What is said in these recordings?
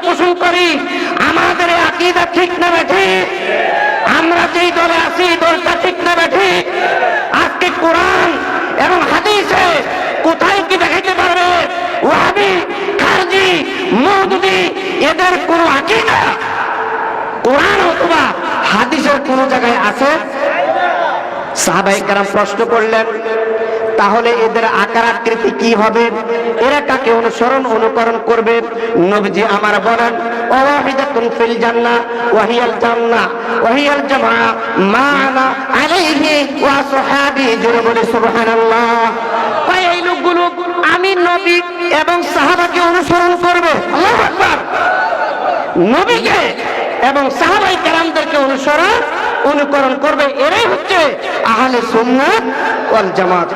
পোষণ করি, আমাদের আকীদা ঠিক না ঠিক? আমরা যেই দলে আছি দলটা ঠিক না ঠিক? আজকে কোরআন এবং হাদিসে কোথায় কি দেখাইতে পারবে ওয়াহাবি, খারজি, মওদুদি এদের কোন আকীদা কোরআন অথবা হাদিসের কোন জায়গায় আছে? সাহাবায়ে কেরাম প্রশ্ন করলেন, তাহলে এদের আকার আকৃতি কি হবে, এরা কাকে অনুকরণ করবে? নবীজি আমার বলেন, ওয়াহিদাতুন ফিল জান্নাহ ওয়া হিয়াল জান্নাহ ওয়া হিয়াল জামাআ মা আনা আলাইহি ওয়া সাহাবী। জোরে বলে সুবহানাল্লাহ। এই লোকগুলো আমি নবী এবং সাহাবাকে অনুসরণ করবে। আল্লাহু আকবার। নবীকে এবং সাহাবায়ে কেরামদেরকে অনুকরণ করবে, এরাই হচ্ছে আহলে সুন্নাত ওয়াল জামাত।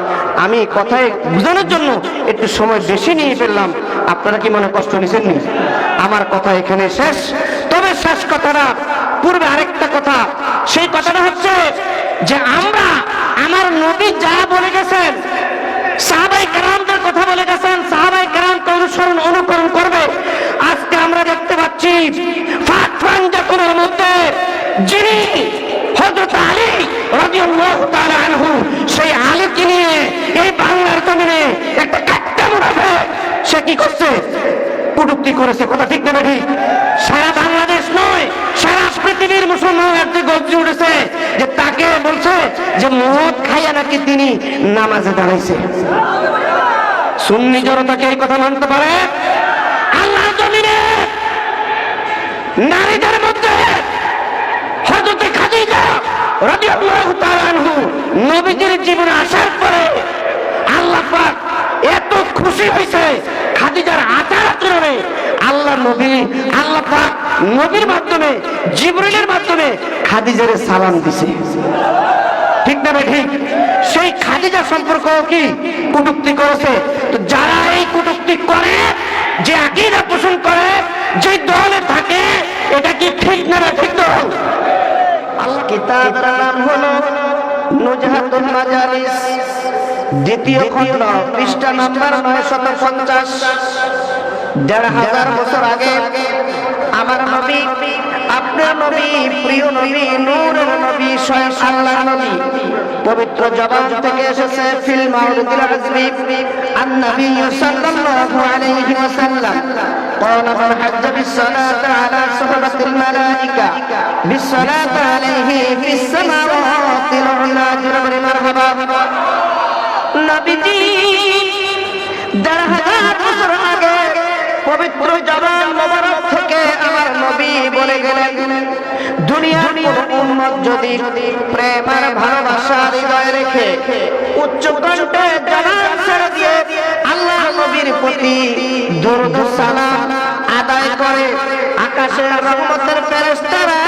আমি কথায় বোঝানোর জন্য একটু সময় বেশি নিয়ে ফেললাম, আপনারা কি মনে কষ্ট নিছেন? আমার কথা এখানে শেষ। তবে শেষ কথাটা পূর্বে আরেকটা কথা, সেই কথাটা হচ্ছে যে আমরা আমার নবী যা বলে গেছেন, সাহাবায়ে কেরামদের কথা বলে গেছেন, সাহাবায়ে কেরামকে অনুকরণ করবে। আজকে আমরা দেখতে পাচ্ছি ফাতফাঞ্জাকুনের মধ্যে যিনি হযরত আলী রাদিয়াল্লাহু তাআলা আনহু, সেই আলীকে নিয়ে এই বাংলার জমিনে একটা কাট্টা মুনাফিক সে কি করছে? কটূক্তি করেছে। কথা ঠিক না ঠিক? সারা বাংলাদেশ নয়, সারা পৃথিবীর মুসলমানদের যে গর্জে উঠেছে যে তাকে বলছে যে মদ খাইয়া নাকি তিনি নামাজে দাঁড়াইছে। সুন্নি জনতাকে এই কথা মানতে পারে? আল্লাহর জমিনে নারীদের মধ্যে হযরত খাদিজা রাদিয়াল্লাহু তাআলা আনহু নবীজির জীবনে আসার পরে আল্লাহ পাক এত খুশি হয়েছে খাদিজার আচার আচরণে। আল্লাহ পাক নবীর মাধ্যমে, জিবরিলের মাধ্যমে খাদিজারে সালাম দিছে। ঠিক না ঠিক? সেই খাদিজা সম্পর্ক কি কটূক্তি করেছে? তো যারা এই কটূক্তি করে, যে আকীদা পোষণ করে, যে দলে থাকে, এটা কি ঠিক না ঠিক? দল আল্লাহ কিতাবের নাম হলো নুজহাতুল মাজালিস, দ্বিতীয় খণ্ড, পৃষ্ঠা নাম্বার 950। ১৫০০ বছর আগে আমার নবী, আপনার নবী, প্রিয় নবী, নূরের নবী, স্বয়ং আল্লাহর নবী পবিত্র জবান থেকে এসেছে, ফিল মাউলিদুল আজমি আন-নবী সাল্লাল্লাহু আলাইহি ওয়াসাল্লাম قال من حج بالصلاة على صحبة الملائكة بالصلاة عليه في السماوات العلى جرب مرحبا। নবীজি ১৫০০ বছর আগে পবিত্র জবান মোবারক থেকে আমার নবী বলে গেলেন, দুনিয়ার কোন উম্মত যদি প্রেম আর ভালোবাসা হৃদয়ে রেখে উচ্চ কণ্ঠে জবান ছেড়ে দিয়ে আল্লাহ নবীর প্রতি দরুদ ও সালাম আদায় করে, আকাশের রহমতের ফেরেশতারা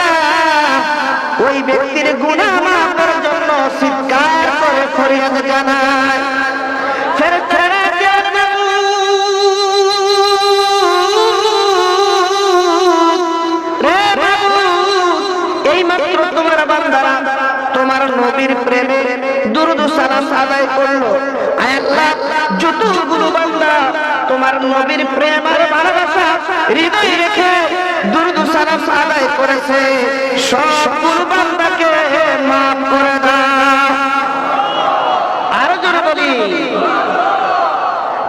ওই ব্যক্তির গুনাহ মাফের জন্য চিৎকার করে ফরিয়াদ জানায়। ফেরেশতারা তোমার নবীর প্রেমে দুরূদ ও সালাম আদায় করলো, আয় আল্লাহ যতগুলো বান্দা তোমার নবীর প্রেম আর ভালোবাসা হৃদয়ে রেখে দুরূদ ও সালাম আদায় করেছে, সবগুলো বান্দাকে মাফ করে দাও। আরো জোরে বলি।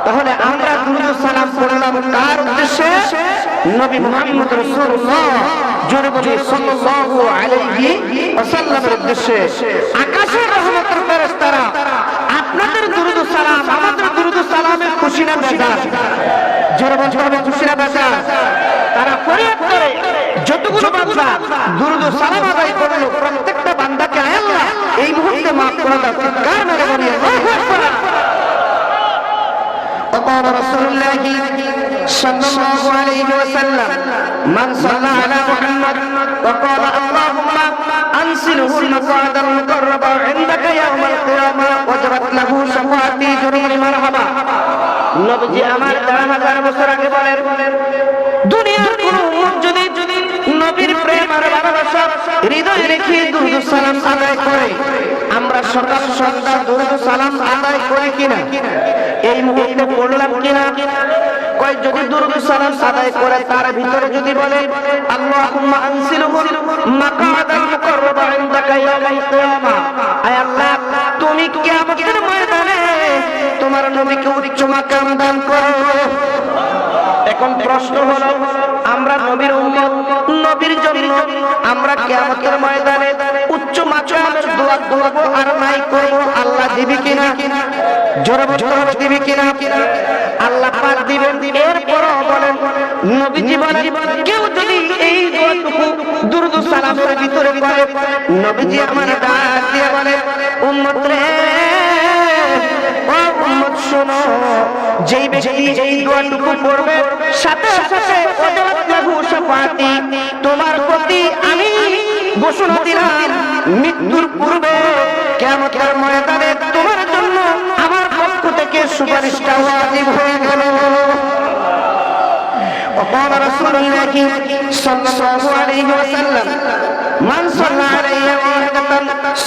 তাহলে আমরা দুরূদ ও সালাম পড়লাম কার উদ্দেশ্যে? নবী মুহাম্মদ রাসূলুল্লাহ জোরে বলি সাল্লাল্লাহু আলাইহি ওয়াসাল্লামের উদ্দেশ্যে। আকাশের রহমতের ফেরেশতারা আপনাদের দুরূদ ও সালাম, আমাদের দুরূদ ও সালামে খুশি না বেজার? জোরে বলতে খুশি না বেজার? তারা ফরিয়াদ করে যতগুলো বান্দা দুরূদ ও সালাম আদায় করলো, প্রত্যেকটা বান্দাকে আয় আল্লাহ এই মুহূর্তে মাফ করে দাও। কার মেরে বলি আল্লাহু আকবার। وقال رسول الله صلى الله عليه وسلم من صلى على محمد وقال اللهم أنزله المقعد المقرب عندك يوم القيامة وجبت له شفاعتي جرير مرحبا। নবীজি আমার ১৫০০ বছর আগে বলেন, দুনিয়ার কোন উম্মত যদি নবীর প্রেম আর ভালোবাসা হৃদয়ে রেখে দুরূদ ও সালাম আদায় করে, আমরা সকাল সন্ধ্যা দুরূদ ও সালাম আদায় করি কিনা? এই মুহূর্তে পড়লাম কিনা? কয় যদি দুরূদ সালাম আদায় করে তার ভিতরে যদি বলে আল্লাহুম্মা আনসিলহু মাকাদাল মুকাররাবা ইনদাকা ইয়াউমাল কিয়ামা, আয় আল্লাহ তুমি কিয়ামতের ময়দানে তোমার নবীকে উচ্চ মাকাম দান করো। এখন প্রশ্ন হলো, আমরা নবীর উম্মত, নবীর জন্য আমরা কিয়ামতের ময়দানে উচ্চ মাকামের দোয়া করব আর নাই করব, আল্লাহ দিবে কিনা? জোরে বলতে হবে দিবে কিনা? আল্লাহ পাক দিবেন। এরপরও বলেন নবীজি বলেন কেউ যদি এই দোয়াটুকু দুরূদ সালামের ভিতরে করে, নবীজি আমার ডাক দিয়ে বলে উম্মত রে, ও উম্মত শোনো, যেই ব্যক্তি এই দোয়াটুকু পড়বে সাথে সাথে ওয়াজাবাত লাহু শাফাআতি, তোমার প্রতি আমি ঘোষণা দিলাম মৃত্যুর পূর্বে কিয়ামতের ময়দানে তোমার জন্য আমার পক্ষ থেকে সুপারিশটা ওয়াজিব হয়ে গেল। وقال رسول الله صلى الله عليه وسلم من صلى علي واحدة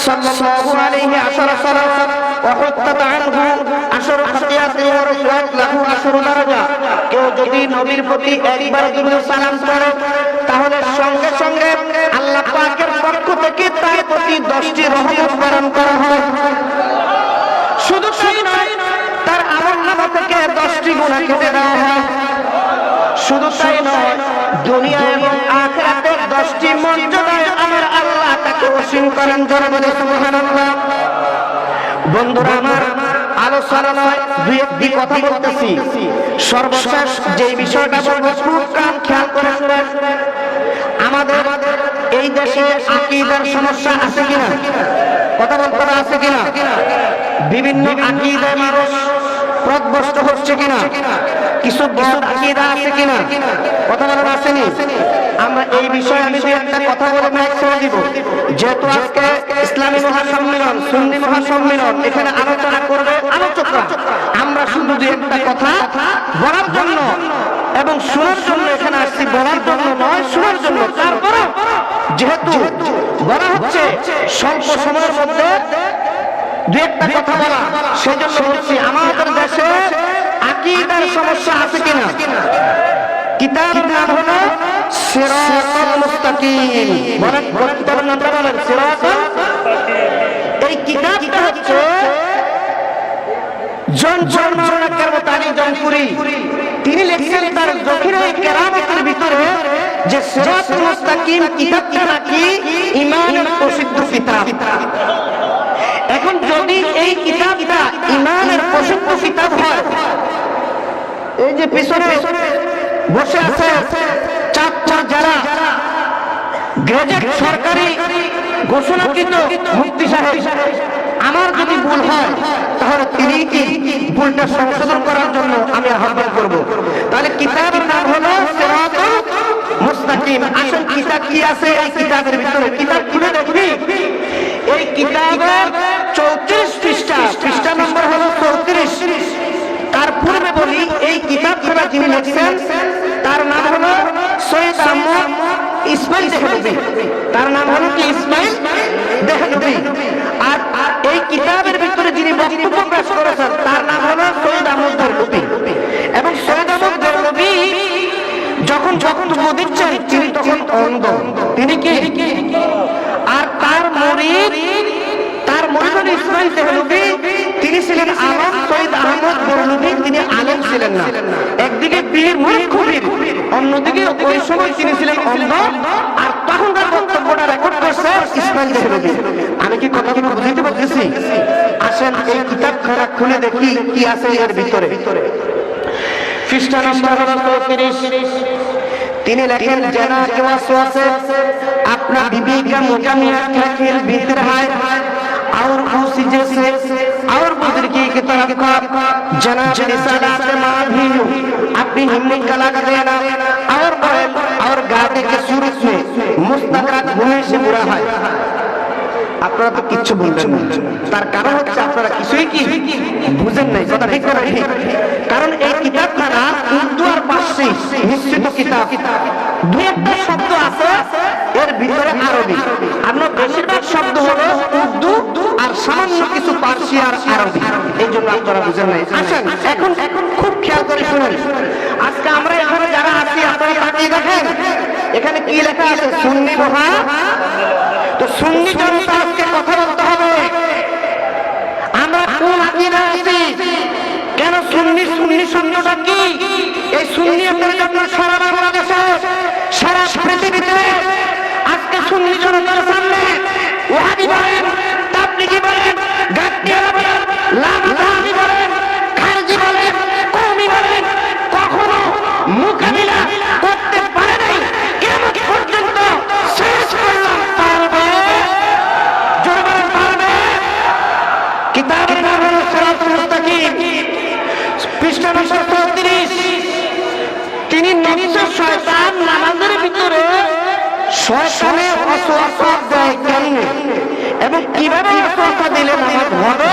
صلى الله عليه 10 صلوات وحطت عنه 10 خطيئات ورفعت له 10 درجة। কেউ যদি নবীর প্রতি একবার দুরূদ সালাম পড়ে তাহলে সঙ্গে সঙ্গে আল্লাহ পাকের পক্ষ থেকে তার প্রতি 10টি রহমত প্রেরণ করা হয়। শুধু তাই নয়, তার আমলনামা থেকে 10টি গুনাহ কেটে দেওয়া হয়। শুধু তাই নয়, দুনিয়া এবং আখিরাতে 10টি মর্যাদায় আমার আল্লাহ তাকে অসীম করেন। জোরে বলে সুবহানাল্লাহ। বন্ধুরা আমার, আলোচনা নয়, দুই একটি কথা বলতেছি। সর্বশেষ যে বিষয়টা বলবো খুব কান খেয়াল করে শুনেন। আমাদের এই দেশে আকীদার সমস্যা আছে কিনা? কথা বলতে হবে, আছে কিনা? বিভিন্ন আকীদায় মানুষ পথভ্রষ্ট হচ্ছে কিনা? কিছু বদ আকীদা আছে কিনা? কথা বলার আসেনি? আমরা এই বিষয়ে আমি দুই একটা কথা বলে মাইক ছেড়ে দিব। যেহেতু আজকে ইসলামী মহাসম্মেলন, সুন্নি মহাসম্মেলন, এখানে আলোচনা করবে আলোচকরা, আমরা শুধু দুই একটা কথা বলার জন্য এবং শোনার জন্য এখানে আসছি, বলার জন্য নয়, শোনার জন্য। তারপরে যেহেতু বলা হচ্ছে স্বল্প সময়ের মধ্যে দুই একটা কথা বলা, সেই জন্য বলছি আমাদের দেশে আকীদার সমস্যা আছে কিনা? কিতাবের নাম হলো সিরাতুল মুস্তাকিম। বলেন কিতাবের নামটা বলেন, সিরাতুল মুস্তাকিম। এই কিতাবটা হচ্ছে মাওলানা কেরামত আলী জনপুরি তিনি লিখছেন তার জখিরায়ে কেরামতের ভিতরে যে সিরাতুল মুস্তাকিম কিতাবটা নাকি ঈমানের প্রসিদ্ধ কিতাব। এখন যদি এই কিতাবটা ঈমানের প্রসিদ্ধ কিতাব হয়, এই যে পিছনে বসে আছে চাঁদপুর জেলা গ্রাজুয়েট সরকারি ঘোষণাকৃত মুফতি সাহেব, আমার যদি ভুল হয় তাহলে তিনি কি ভুলটা সংশোধন করার জন্য আমি আহ্বান করব। তাহলে কিতাবের নাম হলো সিরাতুল মুস্তাকিম। আসল কিতাব কি আছে এই কিতাবের ভিতরে? কিতাব খুলে দেখবি, এই কিতাবের 34 পৃষ্ঠা, পৃষ্ঠা নম্বর হলো 34। তার পূর্বে বলি এই কিতাবটা যিনি লিখছেন তার নাম হলো সৈয়দ আহমদ ইসমাইল দেহলভী। তার নাম হলো কি? ইসমাইল দেহলভী। আর এই কিতাবের ভিতরে যিনি বক্তব্য পেশ করেছেন তার নাম হলো সৈয়দ আহমদ দেহলভী। এবং সৈয়দ আহমদ দেহলভী যখন বক্তব্য দিচ্ছেন তিনি তখন অন্ধ। তিনি কি? আর তার মুরিদ হলো ইসমাইল দেহলভী, তিনি ছিলেন আলম। সৈয়দ আহমদ দেহলভী তিনি আলেম ছিলেন না। একদিকে পীর মুরিদ খুবই, অন্যদিকে ওই সময় তিনি ছিলেন অন্ধ। আর তখনকার বক্তব্যটা রেকর্ড করছে ইসমাইল দেহলভী। আমি কি কথাগুলো বুঝাইতে পারতেছি? আসেন এই কিতাবখানা খুলে দেখি কি আছে এর ভিতরে। পৃষ্ঠা নম্বর হলো 34। তিনি লেখেন জানা কে ওয়াসওয়াসে अपना बीबी का मुजम्मिया का खेल बीत रहा है और उसी जैसे और बुजुर्गी की तरफ का जनाब रिसालात मां भी अपनी हिम्मत का लगा देना और गाते के सूरत में मुस्तकरात होने से बुरा है। আপনারা তো কিচ্ছু বলবেন না, তার কারণ হচ্ছে আপনারা কিছুই কি বুঝেন নাই। কথা ঠিক করে, কারণ এই কিতাবখানা উর্দু আর পার্সি মিশ্রিত কিতাব। দুই একটা শব্দ আছে এর ভিতরে আরবি, আর বেশিরভাগ শব্দ হলো উর্দু আর সামান্য কিছু পার্সি আর আরবি। এই জন্য জন্য আপনারা বুঝেন নাই। আসেন এখন খুব খেয়াল করে শুনুন। আজকে আমরা এখানে যারা আছি আপনারা তাকিয়ে দেখেন, এখানে কি লেখা আছে? সুন্নি মহা। তো সুন্নি জনতা আজকে কথা বলতে হবে আমরা কোন আকীদা আছি, কেন সুন্নি সুন্নি শব্দটা কি? এই সুন্নি আপনারা যখন সারা বাংলাদেশে সারা পৃথিবীতে আজকে সুন্নি জনতার সামনে ওয়াহাবি বলেন, তাবলিগি বলেন, গাদ্দারি বলেন, লামাদানি বলেন, খারজি বলেন, কওমি বলেন, কখনো মোকাবিলা করতে পারে নাই। কিয়ামত পর্যন্ত শেষ করলাম পারবে, জোরে বলেন পারবে। কিতাবের নাম হলো সিরাতুল মুস্তাকিম, পৃষ্ঠা নম্বর 34। তিনি নফস শয়তান নামাজের ভিতরে শয়তানে ওয়াসওয়াসা দেয় কেমনে, এবং কিভাবে ওয়াসওয়াসা দিলে নামাজ হবে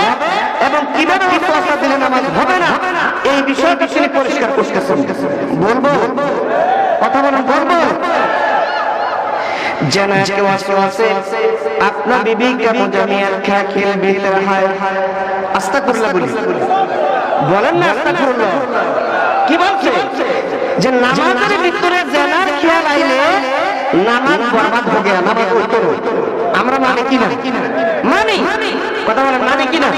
এবং কিভাবে ওয়াসওয়াসা দিলে নামাজ হবে না, এই বিষয়টি তিনি পরিষ্কার করতেছেন। বলবো কথা বলেন, বলবো। जना के वसवसे अपना बीबी का मुजमियत क्या खेल भीतर है। আস্তাগফিরুল্লাহ বলেন না, আস্তাগফিরুল্লাহ কি বলছে? যে নামাজের ভিতরে জানার খেয়াল আইলে নামাজ বরবাদ হয়ে গেল, নামাজ হইতো না। আমরা মানে কি না? মানি। কথা বলেন মানে কি না?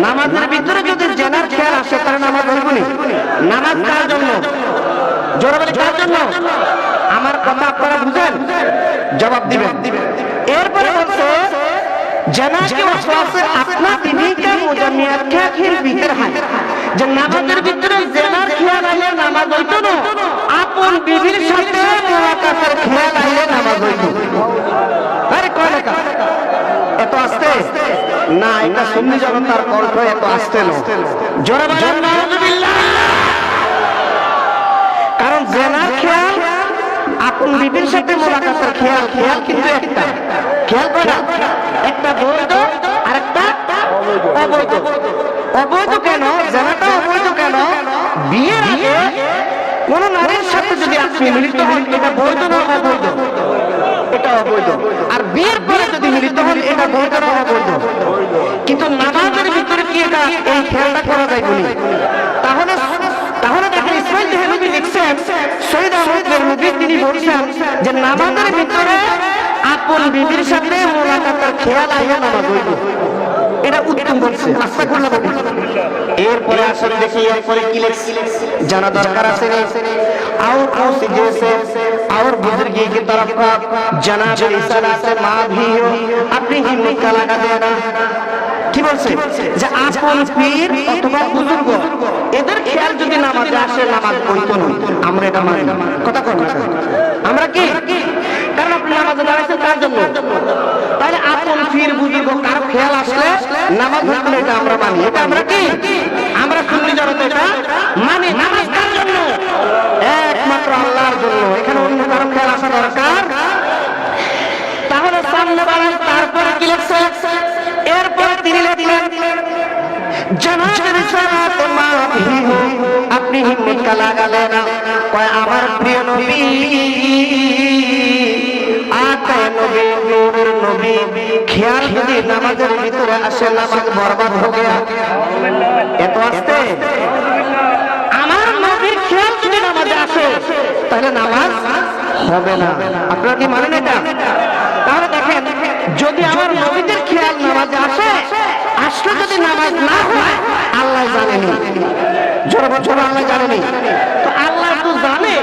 নামাজের ভিতরে যদি জানার খেয়াল আসে তাহলে নামাজ হইব না। নামাজ কার জন্য? জোরে বলে কার জন্য? আমার কথা আপনারা বুঝেন, জবাব দিবেন। এরপরে বলছে जना के वसवासे अपना बीवी का मुजमियत क्या खेल भीतर है। যে নামাজের ভিতরে জানার খেয়াল আইলে নামাজ হইতো না, আপন বিবির সাথে মুলাকাতের খেয়াল আইলে নামাজ হইতো। আরে কয় লেখা এত আস্তে না, এটা সুন্নি জনতার কণ্ঠ এত আস্তে না। জোরে বলেন নাউজুবিল্লাহ। কারণ জানার খেয়াল আপন বিবির সাথে মুলাকাতের খেয়াল, খেয়াল কিন্তু একটা, খেয়াল করা একটা বৈধ আর একটা অবৈধ। অবৈধ কেন? জানাটা অবৈধ কেন? বিয়ের আগে কোন নারীর সাথে যদি আপনি মিলিত হন এটা বৈধ না অবৈধ? এটা অবৈধ। আর বিয়ের পরে যদি মিলিত হন এটা বৈধ না অবৈধ? কিন্তু নামাজের ভিতরে কি এটা এই খেয়ালটা করা যায় বলি? তাহলে তাহলে দেখেন ইসমাইল দেহলভী লিখছেন, শহীদ আহমদ দেহলভী তিনি বলছেন যে নামাজের ভিতরে আপন বিবির সাথে মুলাকাতের খেয়াল আইয়া নামাজ হইব। এটা উত্তম বলছে, আস্তাগফিরুল্লাহ বলছে। এরপরে আসেন দেখি এরপরে কি লিখছে, জানা দরকার আছে না। और उसी जैसे और बुजुर्गी की तरफ का जनाब रिसाला से माँ भी हो अपनी हिम्मत का लगा देना। কি বলছে? যে আপন পীর অথবা বুজুর্গ এদের খেয়াল যদি নামাজে আসে নামাজ হইতো না। আমরা এটা মানি না। কথা কন না, আমরা কি? কারণ আপনি নামাজে দাঁড়াইছেন তার জন্য, তাহলে আপন পীর বুজুর্গ কারো খেয়াল আসলে নামাজ হইতো না, এটা আমরা মানি। এটা আমরা কি? আমরা সুন্নি জনতা এটা মানি। নামাজ কার জন্য? একমাত্র আল্লাহর জন্য। এখানে অন্য কারো খেয়াল আসা দরকার। তাহলে সামনে বাড়ান। তারপরে কি লেখছে? এরপরে তিনি লিখলেন जनाब रिसालत माँ भी हो अपनी हिम्मत का लगा लेना। कोई আমার প্রিয় নবী আতে নবী নূরের নবী খেয়াল যদি নামাজের ভিতরে আসে নামাজ বরবাদ হয়ে গেল। এত আস্তে আমার নবীর খেয়াল যদি নামাজে আসে তাহলে নামাজ হবে না। আপনারা কি মানেন এটা? তাহলে দেখেন যদি আমার নবীদের খেয়াল নামাজে আসে, আসলে যদি নামাজ না হয় আল্লাহ জানেনি। জোরে বলুন আল্লাহ জানেনি। তো আল্লাহ তো জানে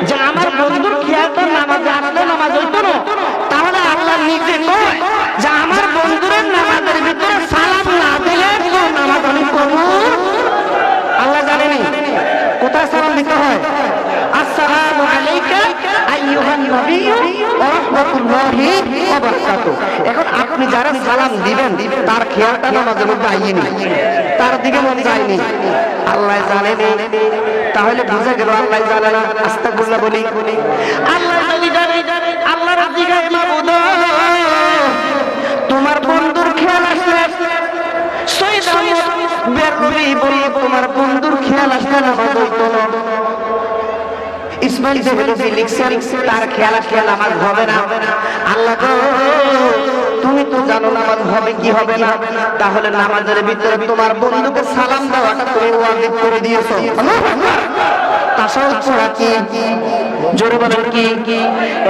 যে আমার বন্ধুর খেয়ালটা নামাজে আসলে নামাজ হইতো না, তাহলে আল্লাহ নিজে কয় যে আমার বন্ধুরের নামাজের ভিতরে সালাম না দিলে তো নামাজ আমি করব। আল্লাহ জানেনি কোথায় সালাম দিতে হয়। আসসালামু আলাইকা আইয়ুহান নবিয়্যু ওয়া রাহমাতুল্লাহি ওয়া বারাকাতুহু। এখন আপনি যারা সালাম দিবেন তার খেয়ালটা নামাজের মধ্যে আইয়নি, তার দিকে মন যায়নি, আল্লাহ জানেনি। তাহলে বুঝা গেল আল্লাহ জানে না। আস্তাগফিরুল্লাহ বলি। আল্লাহ যদি জানে, আল্লাহ রাজি গায় মাবুদ তোমার বন্ধুর খেয়াল আসলে শহীদ আহমদ বেরলভী বলি তোমার বন্ধুর খেয়াল আসলে নামাজ হইতো না। ইসমাইল দেহলভী লিখছেন তার খেয়াল আসলে নামাজ হবে না। আল্লাহ তুমি তো জানো নামাজ হবে কি হবে না, তাহলে নামাজের ভিতরে তোমার বন্ধুকে সালাম দেওয়াটা তুমি ওয়াজিব করে দিয়েছো। তাশাহুদ পড়া কি? জোরে বলেন কি?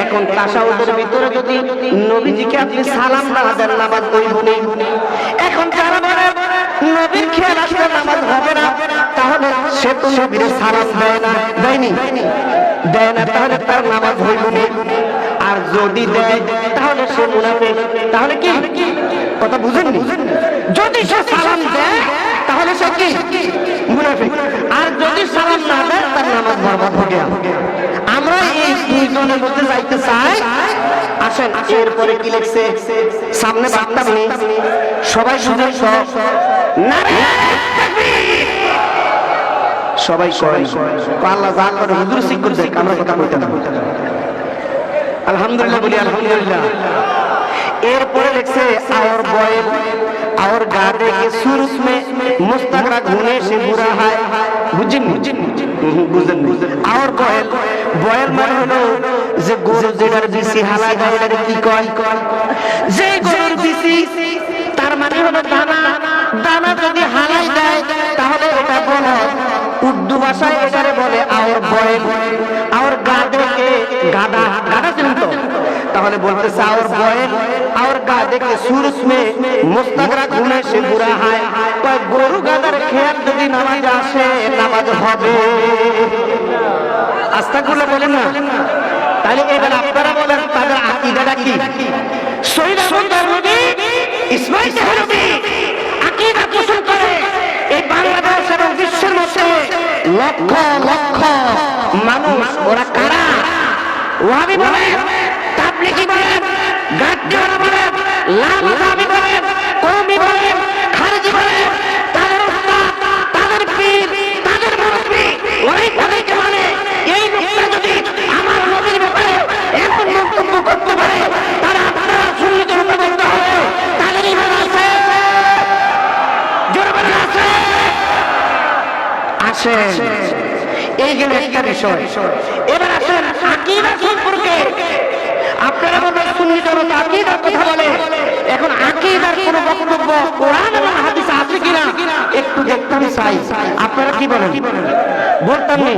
এখন তাশাহুদের ভিতরে যদি নবীজিকে আপনি সালাম না দেন নামাজ হইব না। এখন যারা বলে নবীর খেয়াল আসলে নামাজ হবে না, তাহলে সে তো নবীর সালাম দেয় না, দেয় না, তাহলে তার নামাজ হইব না। আর যদি দেয় তাহলে সে মুনাফিক। তাহলে কি কথা বুঝেননি? যদি সে সালাম দেয় তাহলে সে কি মুনাফিক, আর যদি সালাম না দেয় তার নামাজ বরবাদ হয়ে গেল। আমরা এই দুইজনের মধ্যে যাইতে চাই। আসেন, এরপরে কি লিখছে সামনে বার্তা নেই, সবাই সুযোগ সবাই আল্লাহ যা করে হুজুর শিক্ষক দেখ, আমরা কথা বলতে না। আলহামদুলিল্লাহ বলি আলহামদুলিল্লাহ। এরপরে লিখছে और बॉयल और गाधे के सूरज में मुस्तगरक होने से बुरा है। বুঝেন और बॉयल মানে হলো যে গরু যেটার বিসি হালা দেয় এটাকে কি কয়? যে গরুর বিসি, তার মানে হলো দানা। দানা যদি হালাই দেয় তাহলে এটা বলে উর্দু ভাষায় এটারে বলে और बॉयल। और गाधे के গাধা চিনেন তো? তাহলে বলতেছে और बॉयल और गाधे के सूरज में मुस्तगरक होने से बुरा है। গরু গাধার খেয়াল যদি নামাজ আসে নামাজ হবে। আস্তাগফিরুল্লাহ বলেন না? তাহলে এবার আপনারা বলেন তাদের আকীদাটা কি? সৈয়দ নবী ইসমাঈল নবী আকীদা পোষণ করে এই বাংলাদেশ এবং বিশ্বের মধ্যে লক্ষ লক্ষ মানুষ। ওরা কারা? ওয়াহাবি বলেন, তাবলীগী বলেন, গাদ্দার বলেন, লামাযাবি বলেন, কওমি বলেন, খারিজি বলেন, তাদের উস্তাদ, তাদের পীর, তাদের মুরব্বি, ওই তাদেরকে মানে এই লোকটা যদি আমার নবীর ব্যাপারে এমন মন্তব্য করতে পারে তারা আপনারা সুন্নিদের উপরে বলতে হবে তাদের ঈমান আছে। জোরে বলেন আছে। আসেন, এই গেল একটা বিষয়। এবার আসেন আকীদা সম্পর্কে। আপনারা বলবেন সুন্নি জনতা আকীদার কথা বলে, এখন আকীদার কোন বক্তব্য কোরআন এবং হাদিসে আছে কিনা একটু দেখতে চাই। আপনারা কি বলেন? বলতাম নি,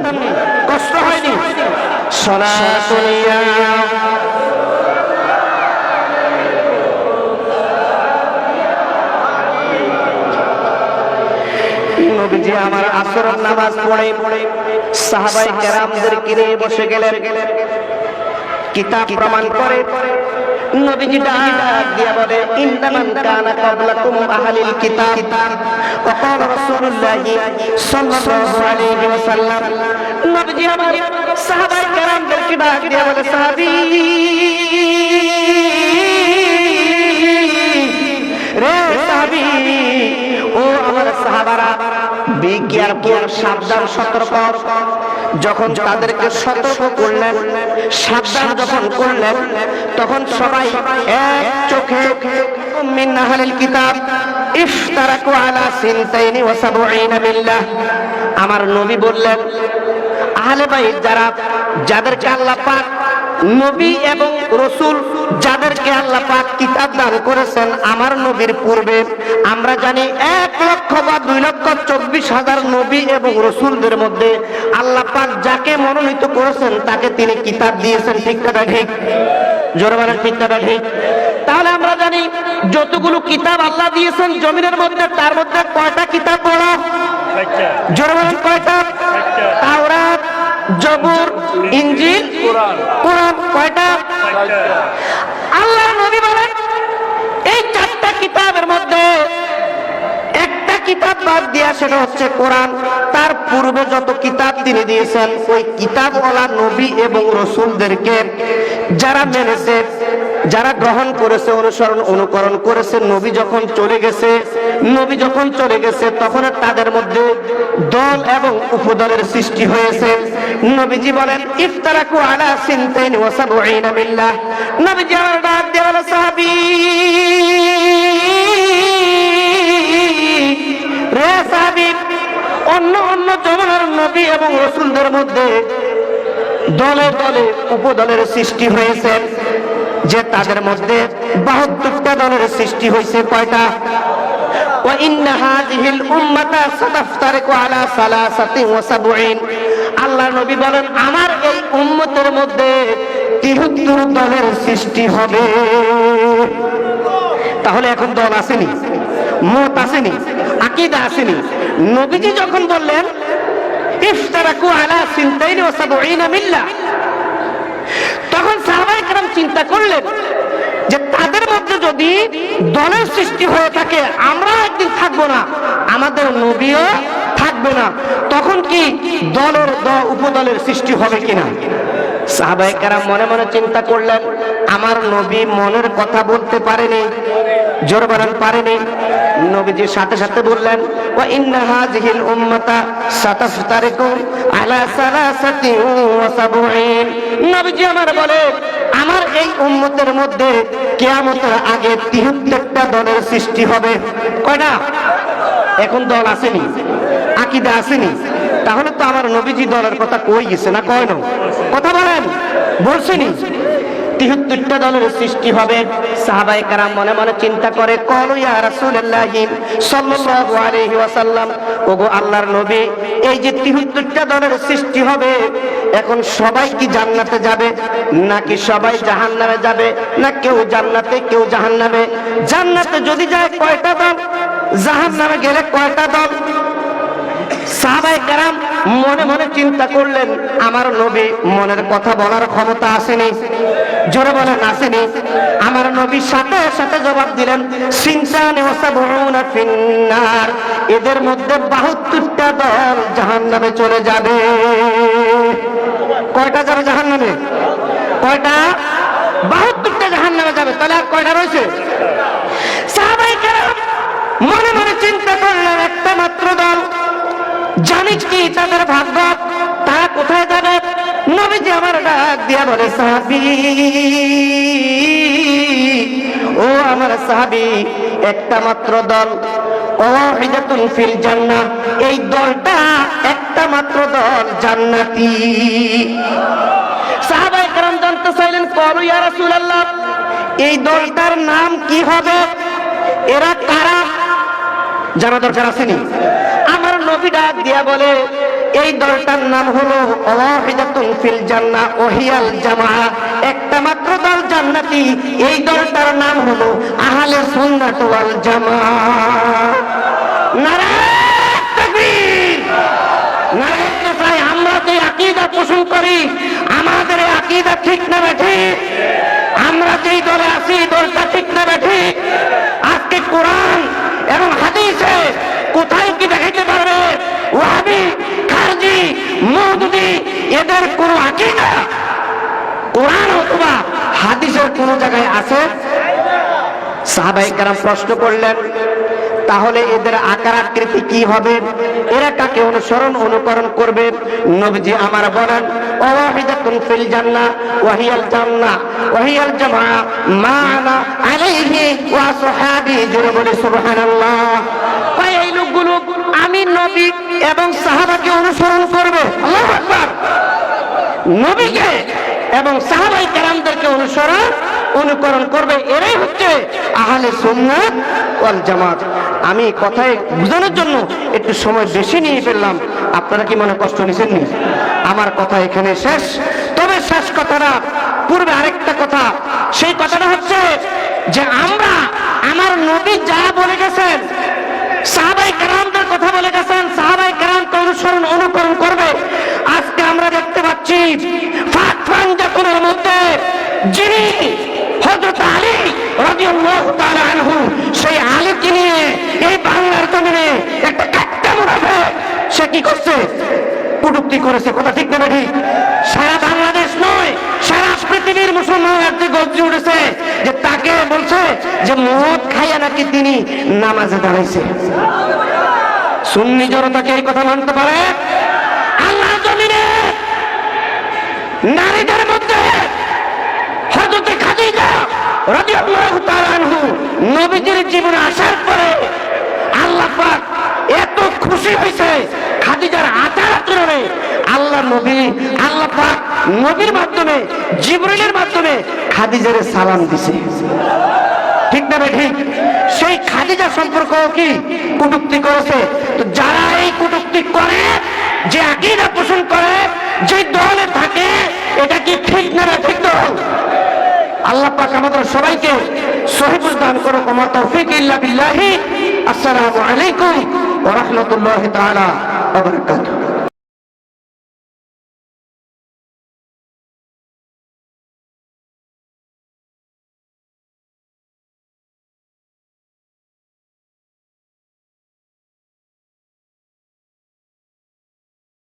কষ্ট হয়নি? সনাতনিয়া নবীজি আমার আসরের নামাজ পড়ে সাহাবায়ে কেরামদের কিনে বসে গেলেন। কিতাব প্রমাণ করে নবীজি ডাক দিয়া বলে ইন্নামান কানা ক্বাবলাকুম আহলিল কিতাব ওয়া ক্বালা রাসূলুল্লাহি সাল্লাল্লাহু আলাইহি ওয়াসাল্লাম। নবীজি আমার সাহাবায়ে কেরামদেরকে ডাক দিয়া বলে সাহাবী রে সাহাবী, ও আমার সাহাবারা, বি কেয়ারফুল, সাবধান, সতর্ক। যখন তাদেরকে সতর্ক করলেন, সাবধান যখন করলেন, তখন সবাই এক চোখে মিন আহলিল কিতাব ইফতারাকু আলা সিনতাইনি ওয়া সাবঈনা মিল্লাহ। আমার নবী বললেন আহলে বাইত যারা, যাদেরকে আল্লাহ পাক নবী এবং রাসূল, যাদেরকে আল্লাহ পাক কিতাব দান করেছেন আমার নবীর পূর্বে, আমরা জানি 1 লক্ষ বা 2,24,000 নবী এবং রাসূলদের মধ্যে আল্লাহ পাক যাকে মনোনীত করেছেন তাকে তিনি কিতাব দিয়েছেন। ঠিক না ঠিক? জোরে বলেন ঠিক না ঠিক? তাহলে আমরা জানি যতগুলো কিতাব আল্লাহ দিয়েছেন জমিনের মধ্যে, তার মধ্যে কয়টা কিতাব বড়? জোরে বলেন কয়টা? তাওরাত, জবুর, ইনজিল, কোরআন। কয়টা? আল্লাহ নবী বলেন এই 4টা কিতাবের মধ্যে একটা কিতাব বাদ দিয়া, সেটা হচ্ছে কোরআন। তার পূর্বে যত কিতাব তিনি দিয়েছেন ওই কিতাবওয়ালা নবী এবং রাসূলদেরকে যারা মেনেছে, যারা গ্রহণ করেছে, অনুকরণ করেছে, নবী যখন চলে গেছে তখন তাদের মধ্যে দল এবং উপদলের সৃষ্টি হয়েছে। নবীজি বলেন ইফতারাকু আলা সিনতাইনি ওয়া সাবঈনা মিল্লাহ। নবীজি আমার ডাক দিয়ে বলে সাহাবী রে সাহাবী, অন্য জমানার নবী এবং রাসূলদের মধ্যে দলে দলে উপদলের সৃষ্টি হয়েছে। যে তাদের মধ্যে 72টা দলের সৃষ্টি হয়েছে। কয়টা? ওয়া ইন্না হাযিহিল উম্মাতা সাতাফতারিকু আলা 73। আল্লাহর নবী বলেন আমার এই উম্মতের মধ্যে 73 দলের সৃষ্টি হবে। তাহলে এখন দল আসেনি, মত আসেনি, আকীদা আসেনি। নবীজি যখন বললেন ইফতারাকু আলা 72 মিল্লাহ, তখন সাহাবায়ে কেরাম চিন্তা করলেন যে তাদের মধ্যে যদি দলের সৃষ্টি হয়ে থাকে, আমরা একদিন থাকবো না, আমাদের নবীও থাকবে না, তখন কি দলের উপদলের সৃষ্টি হবে কিনা? সাহাবায়ে কেরাম মনে মনে চিন্তা করলেন, আমার নবী মনের কথা বলতে পারেনি, জোর বলেন পারেনি। নবীজির সাথে সাথে বললেন ওয়া ইন্না হাযিহিল উম্মাতা সাতাফতারিকু আলা 73। নবীজি আমার বলে আমার এই উম্মতের মধ্যে কিয়ামতের আগে 73টা দলের সৃষ্টি হবে। কয়টা? এখন দল আসেনি, আকীদা আসেনি। তাহলে তো আমার নবীজি দলের কথা কই গেছে না, কয় না? কথা বলেন, বলছেনি 73টা দলের সৃষ্টি হবে। সাহাবায়ে কেরাম মনে মনে চিন্তা করে ক্বালু ইয়া রাসূলুল্লাহি সাল্লাল্লাহু আলাইহি ওয়াসাল্লাম, ওগো আল্লাহর নবী, এই যে 73টা দলের সৃষ্টি হবে, এখন সবাই কি জান্নাতে যাবে নাকি সবাই জাহান্নামে যাবে, না কেউ জান্নাতে কেউ জাহান্নামে? জান্নাতে যদি যায় কয়টা দল, জাহান্নামে গেলে কয়টা দল? সাহাবায়ে কেরাম মনে মনে চিন্তা করলেন আমার নবী মনের কথা বলার ক্ষমতা আসেনি, জোরে বলেন আসেনি। আমার নবী সাথে সাথে জবাব দিলেন সিনসান ওয়া সাবউনা ফিন্নার, এদের মধ্যে 72টা দল জাহান্নামে চলে যাবে। কয়টা যাবে জাহান্নামে? কয়টা? 72টা জাহান্নামে যাবে। তাহলে আর কয়টা রয়েছে? সাহাবায়ে কেরাম মনে মনে চিন্তা করলেন একটা মাত্র দল, জানিস কি তাদের ভাগ্য, তারা কোথায় যাবে? নবীজি আমার ডাক দিয়া বলে সাহাবী, ও আমার সাহাবী, একটা মাত্র দল, ওয়াহিদাতুন ফিল জান্নাহ, এই দলটা একটা মাত্র দল জান্নাতি। সাহাবায়ে কেরাম জানতে চাইলেন ক্বালু ইয়া রাসূলুল্লাহ, এই দলটার নাম কি হবে, এরা কারা? জানা দরকার আসেনি? আমার নবী ডাক দিয়া বলে এই দলটার নাম হলো ওয়াহিদাতুন ফিল জান্নাহ ওয়াহিয়াল জামাআহ, একটা মাত্র দল জান্নাতি, এই দলটার নাম হলো আহলে সুন্নাত ওয়াল জামাআহ। নারায়ে তাকবীর, নারায়ে তাকবীর। আমরা যে আকীদা পোষণ করি, আমাদের এই আকীদা ঠিক না বেঠিক? আমরা যেই দলে আছি দলটা ঠিক না বেঠিক? আজকে কোরআন এবং হাদিসে কোথায় কি দেখাইতে পারবে ওয়াহাবি, খারজি, মওদুদি এদের কোন আকীদা কোরআন অথবা হাদিসের কোন জায়গায় আছে? সাহাবায়ে কেরাম প্রশ্ন করলেন তাহলে এদের আকার আকৃতি কি হবে, এরা কাকে অনুসরণ অনুকরণ করবে? নবীজি আমার বলেন ওয়াহিদাতুন ফিল জান্নাহ ওয়াহিয়াল জান্নাহ ওয়াহিয়াল জামাআহ মা আনা আলাইহি ওয়া সাহাবী, জোরে বলে সুবহানাল্লাহ। এই লোকগুলো আমি নবী এবং সাহাবাকে অনুসরণ করবে। আল্লাহু আকবার। নবীকে এবং সাহাবায়ে কেরামদেরকে অনুকরণ করবে, এরাই হচ্ছে আহলে সুন্নাত ওয়াল জামাত। আমি কথায় বোঝানোর জন্য একটু সময় বেশি নিয়ে ফেললাম, আপনারা কি মনে কষ্ট নিছেননি? আমার কথা এখানে শেষ। তবে শেষ কথাটা পূর্বে আরেকটা কথা, সেই কথাটা হচ্ছে যে আমরা আমার নবী যা বলে গেছেন, সাহাবায়ে কেরামদের কথা বলে গেছেন, সাহাবায়ে কেরামকে অনুকরণ করবে। আজকে আমরা দেখতে পাচ্ছি ফাতফানজাতুনের মধ্যে যিনি হযরত আলী রাদিয়াল্লাহু তাআলা আনহু, সেই আলীকে নিয়ে এই বাংলার জমিনে একটা কাট্টা মুনাফিক সে কি করছে? কটূক্তি করেছে। কথা ঠিক না ঠিক? সারা বাংলাদেশ নয়, সারা পৃথিবীর মুসলমান একটি গর্জে উঠেছে যে তাকে বলছে যে মদ খাইয়া নাকি তিনি নামাজে দাঁড়াইছে। সুন্নি জনতাকে এই কথা মানতে পারে? আল্লাহর জমিনে নারীদের মধ্যে হযরত খাদিজা রাদিয়াল্লাহু তাআলা আনহু নবীজির জীবনে আসার পরে আল্লাহ পাক এত খুশি হয়েছে খাদিজার আচার আচরণে, আল্লাহ নবী আল্লাহ পাক নবীর মাধ্যমে জিবরিলের মাধ্যমে খাদিজার সালাম দিছে। ঠিক না ঠিক? সেই খাদিজা সম্পর্ক কি কটূক্তি করেছে? তো যারা এই কটূক্তি করে, যে আকীদা পোষণ করে, যে দলে থাকে, এটা কি ঠিক না ঠিক দল? আল্লাহ পাক আমাদের সবাইকে সহিহ দান করো। ওয়া তাওফীক ইল্লা বিল্লাহি। আসসালামু আলাইকুম ওয়া রাহমাতুল্লাহি তাআলা ওয়া বারাকাতুহু।